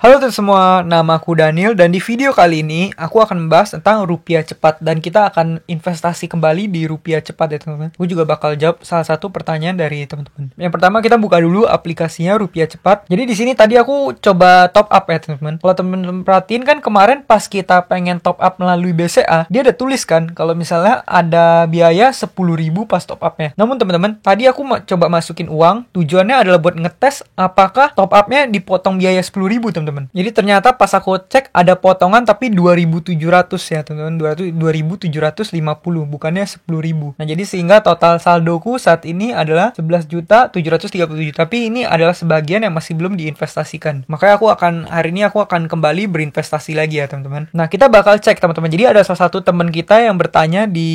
Halo semua, nama aku Daniel dan di video kali ini aku akan membahas tentang rupiah cepat dan kita akan investasi kembali di rupiah cepat ya teman-teman. Aku juga bakal jawab salah satu pertanyaan dari teman-teman. Yang pertama kita buka dulu aplikasinya rupiah cepat. Jadi di sini tadi aku coba top up ya teman-teman. Kalau teman-teman perhatiin kan kemarin pas kita pengen top up melalui BCA, dia ada tulis kan kalau misalnya ada biaya 10.000 pas top upnya. Namun teman-teman, tadi aku coba masukin uang, tujuannya adalah buat ngetes apakah top upnya dipotong biaya 10.000 teman-teman. Jadi ternyata pas aku cek ada potongan tapi 2.700 ya teman-teman, 2.750 bukannya 10.000. Nah jadi sehingga total saldoku saat ini adalah 11.737, tapi ini adalah sebagian yang masih belum diinvestasikan. Makanya hari ini aku akan kembali berinvestasi lagi ya teman-teman. Nah kita bakal cek teman-teman. Jadi ada salah satu teman kita yang bertanya di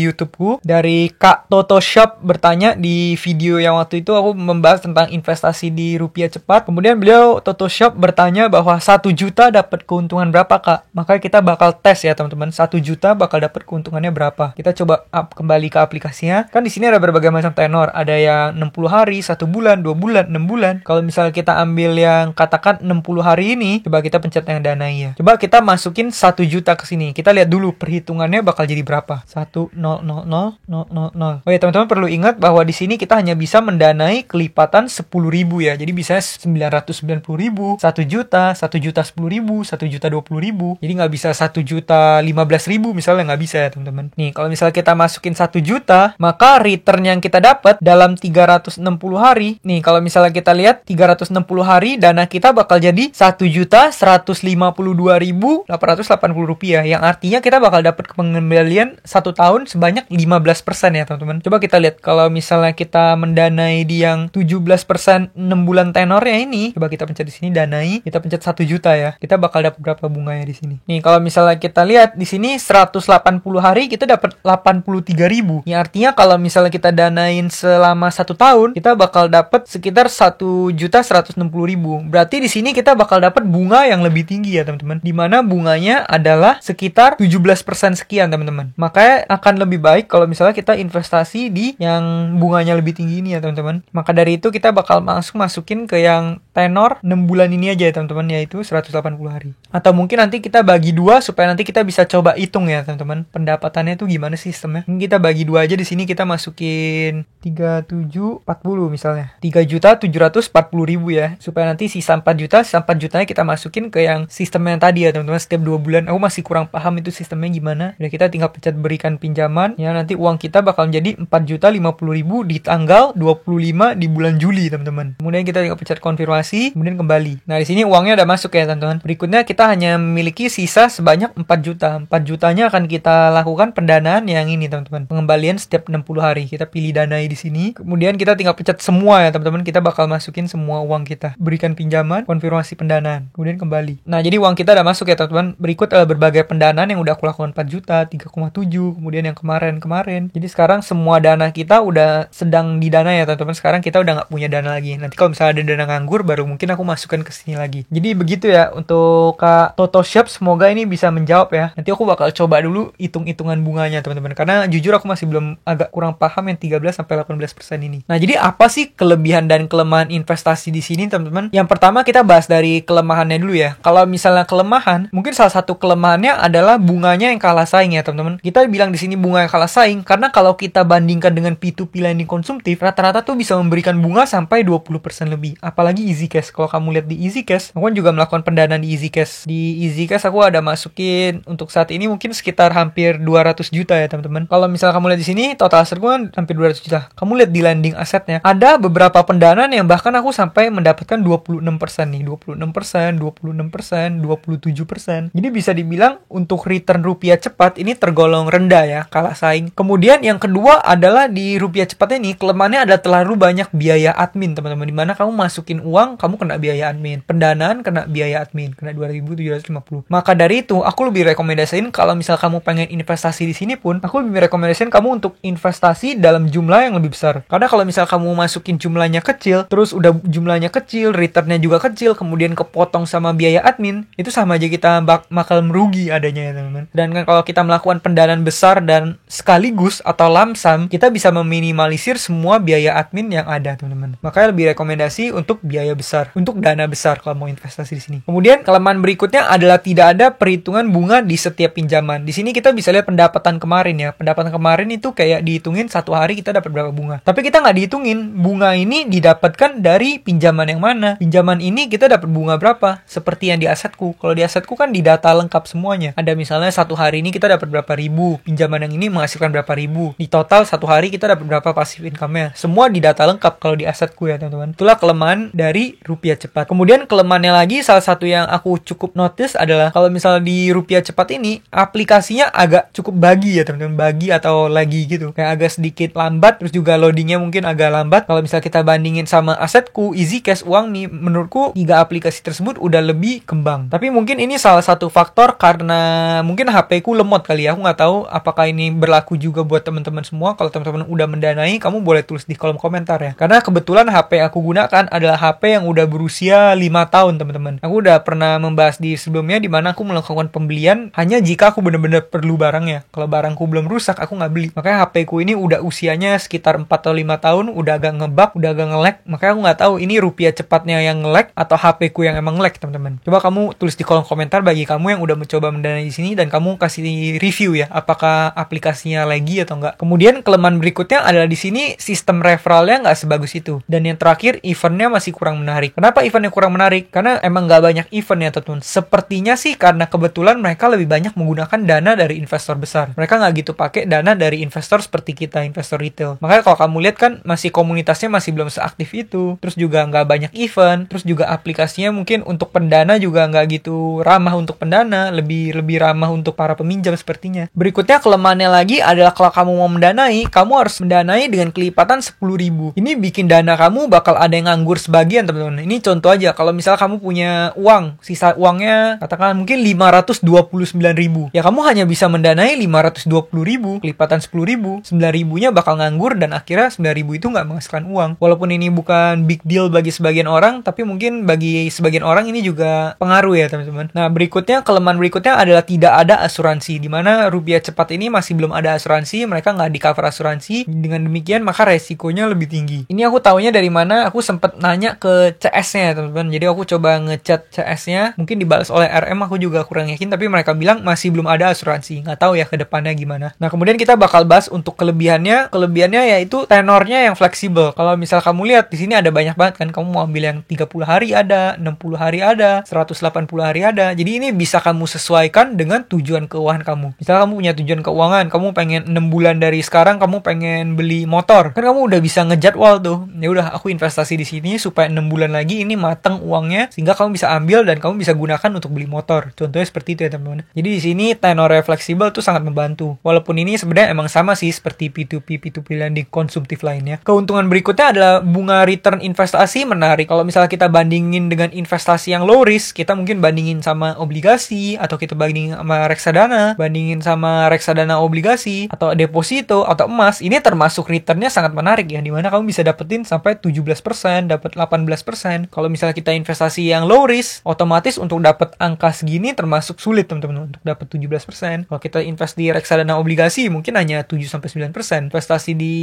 YouTubeku, dari Kak Toto Shop, bertanya di video yang waktu itu aku membahas tentang investasi di rupiah cepat. Kemudian beliau Toto Shop bertanya bahwa 1 juta dapat keuntungan berapa kak? Makanya kita bakal tes ya teman-teman. 1 juta bakal dapat keuntungannya berapa? Kita coba kembali ke aplikasinya. Kan di sini ada berbagai macam tenor. Ada yang 60 hari, 1 bulan, 2 bulan, 6 bulan. Kalau misalnya kita ambil yang katakan 60 hari ini, coba kita pencet yang danai ya. Coba kita masukin 1 juta ke sini. Kita lihat dulu perhitungannya bakal jadi berapa. 1 0 0 0 0 0 0. Oh ya teman-teman perlu ingat bahwa di sini kita hanya bisa mendanai kelipatan 10.000 ya. Jadi bisa 990.000, 1 juta, 1 juta 10.000, 1 juta 20.000. Jadi nggak bisa 1 juta 15.000 misalnya, nggak bisa ya teman-teman. Nih kalau misalnya kita masukin 1 juta, maka return yang kita dapat dalam 360 hari. Nih kalau misalnya kita lihat 360 hari, dana kita bakal jadi 1.152.880 rupiah. Yang artinya kita bakal dapat pengembalian 1 tahun sebanyak 15% ya teman-teman. Coba kita lihat kalau misalnya kita mendanai di yang 17% 6 bulan tenornya ini. Coba kita pencet di sini danai, kita pencet 1 juta ya. Kita bakal dapat berapa bunganya di sini. Nih, kalau misalnya kita lihat di sini 180 hari kita dapat 83.000. Yang artinya kalau misalnya kita danain selama 1 tahun, kita bakal dapat sekitar 1.160.000. Berarti di sini kita bakal dapat bunga yang lebih tinggi ya, teman-teman. Di mana bunganya adalah sekitar 17% sekian, teman-teman. Makanya akan lebih baik kalau misalnya kita investasi di yang bunganya lebih tinggi ini ya, teman-teman. Maka dari itu kita bakal masukin ke yang tenor 6 bulan ini aja ya teman-teman, yaitu 180 hari. Atau mungkin nanti kita bagi 2 supaya nanti kita bisa coba hitung ya teman-teman, pendapatannya itu gimana sistemnya. Ini kita bagi 2 aja, di sini kita masukin 3740 misalnya, 3.740.000 ya, supaya nanti sisa 4 juta, sisa 4 jutanya kita masukin ke yang sistem yang tadi ya teman-teman. Setiap 2 bulan aku masih kurang paham itu sistemnya gimana. Udah, kita tinggal pencet berikan pinjaman ya, nanti uang kita bakal menjadi 4.050.000 di tanggal 25 di bulan Juli teman-teman. Kemudian kita tinggal pencet konfirmasi, kemudian kembali. Nah di sini uangnya udah masuk ya teman-teman. Berikutnya kita hanya memiliki sisa sebanyak 4 juta. 4 jutanya akan kita lakukan pendanaan yang ini teman-teman. Pengembalian setiap 60 hari. Kita pilih danai di sini. Kemudian kita tinggal pencet semua ya teman-teman. Kita bakal masukin semua uang kita. Berikan pinjaman, konfirmasi pendanaan. Kemudian kembali. Nah jadi uang kita udah masuk ya teman-teman. Berikut adalah berbagai pendanaan yang udah aku lakukan. 4 juta, 3,7. Kemudian yang kemarin. Jadi sekarang semua dana kita udah sedang didana ya teman-teman. Sekarang kita udah nggak punya dana lagi. Nanti kalau misalnya ada dana nganggur, baru mungkin aku masukkan ke sini lagi. Jadi begitu ya untuk Kak Toto Shop. Semoga ini bisa menjawab ya. Nanti aku bakal coba dulu hitung-hitungan bunganya teman-teman, karena jujur aku masih belum, agak kurang paham yang 13-18% ini. Nah jadi apa sih kelebihan dan kelemahan investasi di sini teman-teman? Yang pertama kita bahas dari kelemahannya dulu ya. Kalau misalnya kelemahan, mungkin salah satu kelemahannya adalah bunganya yang kalah saing ya teman-teman. Kita bilang di sini bunga yang kalah saing karena kalau kita bandingkan dengan P2P lending konsumtif, rata-rata tuh bisa memberikan bunga sampai 20% lebih. Apalagi Easy Cash. Kalau kamu lihat di Easy Cash, aku kan juga melakukan pendanaan di Easy Cash. Di Easy Cash aku ada masukin untuk saat ini mungkin sekitar hampir 200 juta ya teman-teman. Kalau misalnya kamu lihat di sini total asetku kan hampir 200 juta. Kamu lihat di lending asetnya, ada beberapa pendanaan yang bahkan aku sampai mendapatkan 26% nih. 26%, 26%, 27%. Jadi bisa dibilang untuk return rupiah cepat ini tergolong rendah ya, kalah saing. Kemudian yang kedua adalah di rupiah cepat ini kelemahannya ada terlalu banyak biaya admin teman-teman. Dimana kamu masukin uang, kamu kena biaya admin. Pendanaan kena biaya admin, kena 2.750. Maka dari itu, aku lebih rekomendasiin kalau misal kamu pengen investasi di sini pun, aku lebih rekomendasiin kamu untuk investasi dalam jumlah yang lebih besar. Karena kalau misal kamu masukin jumlahnya kecil, terus udah jumlahnya kecil, returnnya juga kecil, kemudian kepotong sama biaya admin, itu sama aja kita bakal merugi adanya ya teman-teman. Dan kan kalau kita melakukan pendanaan besar dan sekaligus atau lump sum, kita bisa meminimalisir semua biaya admin yang ada teman-teman. Makanya lebih rekomendasi untuk biaya besar, untuk dana besar kalau kalau mau investasi di sini. Kemudian kelemahan berikutnya adalah tidak ada perhitungan bunga di setiap pinjaman. Di sini kita bisa lihat pendapatan kemarin ya. Pendapatan kemarin itu kayak dihitungin satu hari kita dapat berapa bunga. Tapi kita nggak dihitungin bunga ini didapatkan dari pinjaman yang mana. Pinjaman ini kita dapat bunga berapa? Seperti yang di asetku. Kalau di asetku kan di data lengkap semuanya. Ada misalnya satu hari ini kita dapat berapa ribu. Pinjaman yang ini menghasilkan berapa ribu. Di total satu hari kita dapat berapa passive income-nya. Semua di data lengkap kalau di asetku ya teman-teman. Itulah kelemahan dari rupiah cepat. Kemudian kelemahannya lagi, salah satu yang aku cukup notice adalah kalau misalnya di rupiah cepat ini aplikasinya agak cukup buggy ya teman-teman, buggy atau lagi gitu, kayak agak sedikit lambat, terus juga loadingnya mungkin agak lambat. Kalau misalnya kita bandingin sama asetku EasyCash Uangme, menurutku 3 aplikasi tersebut udah lebih kembang. Tapi mungkin ini salah satu faktor karena mungkin HP ku lemot kali ya. Aku nggak tahu apakah ini berlaku juga buat teman-teman semua. Kalau teman-teman udah mendanai, kamu boleh tulis di kolom komentar ya, karena kebetulan HP aku gunakan adalah HP yang udah berusia 5 tahun teman-teman. Aku udah pernah membahas di sebelumnya di mana aku melakukan pembelian hanya jika aku benar-benar perlu barangnya. Kalau barangku belum rusak, aku nggak beli. Makanya HP ku ini udah usianya sekitar 4 atau 5 tahun, udah agak ngebug, udah agak nge-lag. Makanya aku nggak tahu ini rupiah cepatnya yang nge-lag atau HP ku yang emang lag teman-teman. Coba kamu tulis di kolom komentar bagi kamu yang udah mencoba mendanai di sini dan kamu kasih review ya, apakah aplikasinya lagi atau enggak. Kemudian kelemahan berikutnya adalah di sini sistem referralnya nggak sebagus itu. Dan yang terakhir, eventnya masih kurang menarik. Kenapa eventnya kurang menarik? Karena emang nggak banyak event ya teman-teman. Sepertinya sih karena kebetulan mereka lebih banyak menggunakan dana dari investor besar. Mereka nggak gitu pakai dana dari investor seperti kita, investor retail. Makanya kalau kamu lihat kan masih komunitasnya masih belum seaktif itu. Terus juga nggak banyak event. Terus juga aplikasinya mungkin untuk pendana juga nggak gitu ramah untuk pendana. Lebih ramah untuk para peminjam sepertinya. Berikutnya kelemahannya lagi adalah kalau kamu mau mendanai, kamu harus mendanai dengan kelipatan 10.000. Ini bikin dana kamu bakal ada yang nganggur sebagian teman-teman. Ini contoh aja, kalau misalnya kamu punya uang, sisa uangnya katakan mungkin 529.000. Ya kamu hanya bisa mendanai 520.000, kelipatan 10.000. 9.000-nya bakal nganggur dan akhirnya 9.000 itu nggak menghasilkan uang. Walaupun ini bukan big deal bagi sebagian orang, tapi mungkin bagi sebagian orang ini juga pengaruh ya teman-teman. Nah berikutnya, kelemahan berikutnya adalah tidak ada asuransi. Dimana rupiah cepat ini masih belum ada asuransi, mereka nggak di cover asuransi. Dengan demikian maka resikonya lebih tinggi. Ini aku taunya dari mana? Aku sempat nanya ke CS-nya teman-teman. Jadi aku coba ngechat CS-nya, mungkin dibalas oleh RM, aku juga kurang yakin, tapi mereka bilang masih belum ada asuransi. Nggak tahu ya ke depannya gimana. Nah kemudian kita bakal bahas untuk kelebihannya. Kelebihannya yaitu tenornya yang fleksibel. Kalau misal kamu lihat di sini ada banyak banget kan, kamu mau ambil yang 30 hari ada, 60 hari ada, 180 hari ada. Jadi ini bisa kamu sesuaikan dengan tujuan keuangan kamu. Misal kamu punya tujuan keuangan, kamu pengen 6 bulan dari sekarang kamu pengen beli motor. Kan kamu udah bisa ngejadwal tuh. Ya udah aku investasi di sini supaya 6 bulan lagi ini mateng uangnya sehingga kamu bisa ambil dan kamu bisa gunakan untuk beli motor. Contohnya seperti itu ya teman-teman. Jadi di sini tenornya fleksibel tuh sangat membantu. Walaupun ini sebenarnya emang sama sih seperti P2P lending konsumtif lainnya. Keuntungan berikutnya adalah bunga return investasi menarik. Kalau misalnya kita bandingin dengan investasi yang low risk, kita mungkin bandingin sama obligasi atau kita bandingin sama reksadana, bandingin sama reksadana obligasi atau deposito atau emas, ini termasuk returnnya sangat menarik ya, dimana kamu bisa dapetin sampai 17%, dapat 18%. Kalau misalnya kita investasi yang low risk, otomatis untuk dapat angka segini termasuk sulit teman-teman untuk dapat 17%. Kalau kita invest di reksadana obligasi mungkin hanya 7-9%. Investasi di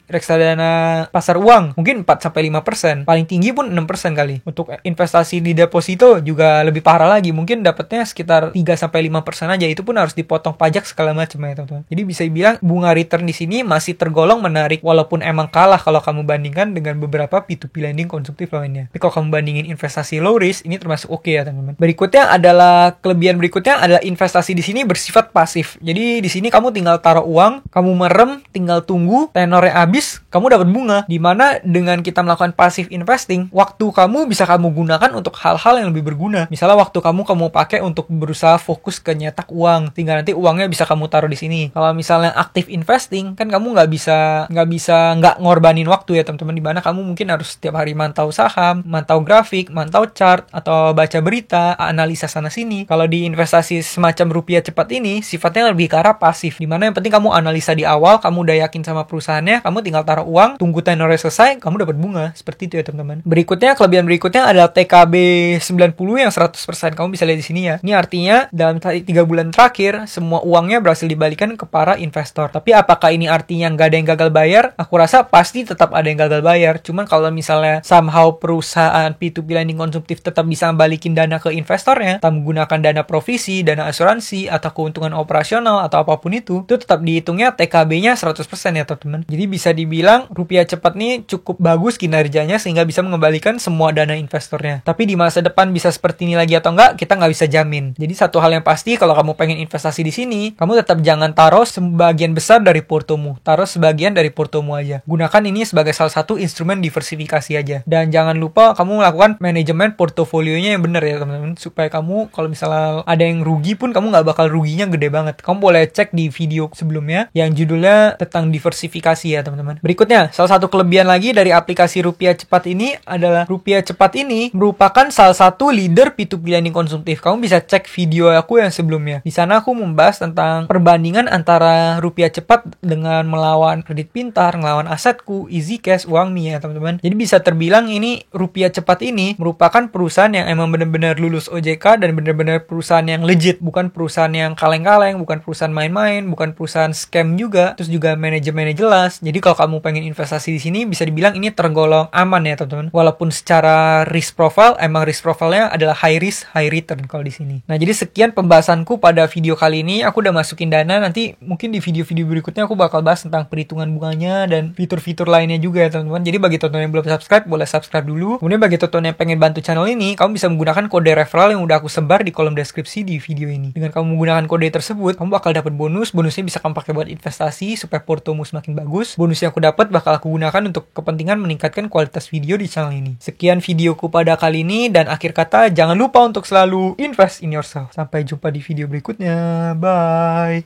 reksadana pasar uang mungkin 4-5%. Paling tinggi pun 6% kali. Untuk investasi di deposito juga lebih parah lagi, mungkin dapatnya sekitar 3-5% aja, itu pun harus dipotong pajak segala macam ya teman-teman. Jadi bisa dibilang bunga return di sini masih tergolong menarik walaupun emang kalah kalau kamu bandingkan dengan beberapa P2P lending konsumtif lainnya. Tapi kalau kamu bandingin investasi low risk, ini termasuk oke ya teman-teman. Kelebihan berikutnya adalah investasi di sini bersifat pasif. Jadi di sini kamu tinggal taruh uang, kamu merem, tinggal tunggu tenornya habis, kamu dapat bunga. Dimana dengan kita melakukan passive investing, waktu kamu bisa kamu gunakan untuk hal-hal yang lebih berguna. Misalnya waktu kamu pakai untuk berusaha fokus ke nyetak uang, tinggal nanti uangnya bisa kamu taruh di sini. Kalau misalnya active investing, kan kamu nggak bisa ngorbanin waktu ya teman-teman. Dimana kamu mungkin harus setiap hari mantau saham, mantau grafik, mantau chart, atau baca berita, analisa sana sini. Kalau di investasi semacam rupiah cepat ini, sifatnya lebih ke arah pasif. Dimana yang penting kamu analisa di awal, kamu udah yakin sama perusahaannya, kamu tinggal taruh uang, tunggu tenornya selesai, kamu dapat bunga. Seperti itu ya teman-teman. Kelebihan berikutnya adalah TKB 90 yang 100%. Kamu bisa lihat di sini ya. Ini artinya dalam 3 bulan terakhir, semua uangnya berhasil dibalikan ke para investor. Tapi apakah ini artinya nggak ada yang gagal bayar? Aku rasa pasti tetap ada yang gagal bayar. Cuman kalau misalnya somehow perusahaan P2P lending konsumtif tetap bisa balikin dana ke investornya, tak menggunakan dana provisi, dana asuransi, atau keuntungan operasional, atau apapun itu tetap dihitungnya TKB-nya 100% ya teman-teman. Jadi bisa dibilang rupiah cepat nih cukup bagus kinerjanya sehingga bisa mengembalikan semua dana investornya. Tapi di masa depan bisa seperti ini lagi atau enggak, kita nggak bisa jamin. Jadi satu hal yang pasti, kalau kamu pengen investasi di sini, kamu tetap jangan taruh sebagian besar dari portomu. Taruh sebagian dari portomu aja. Gunakan ini sebagai salah satu instrumen diversifikasi aja. Dan jangan lupa kamu melakukan manajemen portofolionya yang benar ya teman-teman. Supaya kamu kalau misalnya ada yang rugi pun, kamu nggak bakal ruginya gede banget. Kamu boleh cek di video sebelumnya yang judulnya tentang diversifikasi ya teman-teman. Berikutnya, salah satu kelebihan lagi dari aplikasi Rupiah Cepat ini adalah Rupiah Cepat ini merupakan salah satu leader P2P lending konsumtif. Kamu bisa cek video aku yang sebelumnya. Di sana aku membahas tentang perbandingan antara Rupiah Cepat dengan melawan Kredit Pintar, melawan Asetku, Easy Cash, Uangmi ya teman-teman. Jadi bisa terbilang ini Rupiah Cepat ini merupakan perusahaan yang emang benar-benar lulus OJK dan benar-benar perusahaan yang legit, bukan perusahaan yang kaleng-kaleng, bukan perusahaan main-main, bukan perusahaan scam juga, terus juga manajemennya jelas. Jadi kalau kamu pengen investasi di sini bisa dibilang ini tergolong aman ya teman-teman. Walaupun secara risk profile emang risk profile-nya adalah high risk, high return kalau di sini. Nah, jadi sekian pembahasanku pada video kali ini. Aku udah masukin dana, nanti mungkin di video-video berikutnya aku bakal bahas tentang perhitungan bunganya dan fitur-fitur lainnya juga ya teman-teman. Jadi bagi teman-teman yang belum subscribe, boleh subscribe dulu. Kemudian bagi teman-teman yang pengen bantu channel ini, kamu bisa menggunakan kode referral yang udah aku sebar di kolom deskripsi di video ini. Dengan kamu menggunakan kode tersebut, kamu bakal dapat bonus. Bonusnya bisa kamu pakai buat investasi supaya portomu semakin bagus. Bonus yang aku dapat bakal aku gunakan untuk kepentingan meningkatkan kualitas video di channel ini. Sekian videoku pada kali ini, dan akhir kata jangan lupa untuk selalu invest in yourself. Sampai jumpa di video berikutnya. Bye.